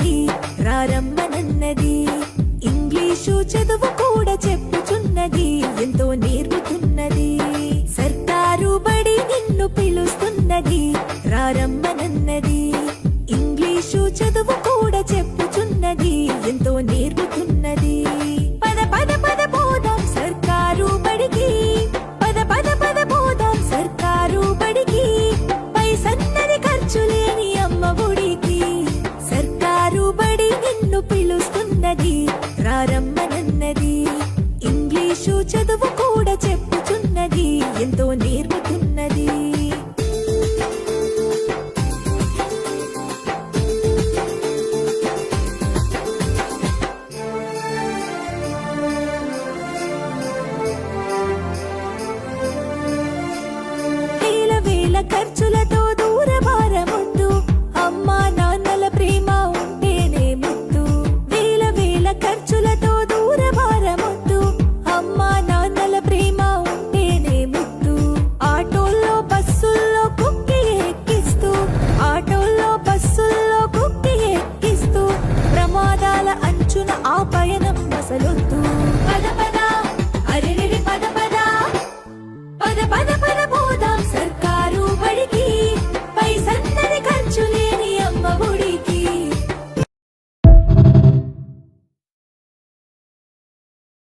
చెప్పుచున్నది రారమ్మనన్నది. ఇంగ్లీషు చదువు కూడా చెప్పుచున్నది ఎంతో నేర్పుతున్నది. సర్కారు బడి నిన్ను పిలుస్తున్నది రారమ్మనన్నది. ఇంగ్లీషు చదువు కూడా చెప్పుచున్నది ఎంతో నేర్పుతున్నది. పద పద పద పోదాం సర్కారు బడికి, పద పద పద పోదాం సర్కారు బడికి. పైసన్నది ఖర్చు లేని అమ్మ ఒడికి. సర్కారు బడి నిన్ను పిలుస్తున్నది రారమ్మనన్నది. ఇంగ్లీషు చదువు కూడా చెప్పుచున్నది ఎంతో నేర్పుతున్నది. ఖర్చులతో దూరభారమొద్దు, అమ్మా నాన్నల ప్రేమ ఉంటేనే ముద్దు. వేల వేల ఖర్చులతో దూరభారమొద్దు, అమ్మా నాన్నల ప్రేమ ఉంటేనే ముద్దు. ఆటోల్లో బస్సుల్లో కుక్కి ఎక్కిస్తూ, ఆటోల్లో బస్సుల్లో కుక్కి ఎక్కిస్తూ, ప్రమాదాల అంచున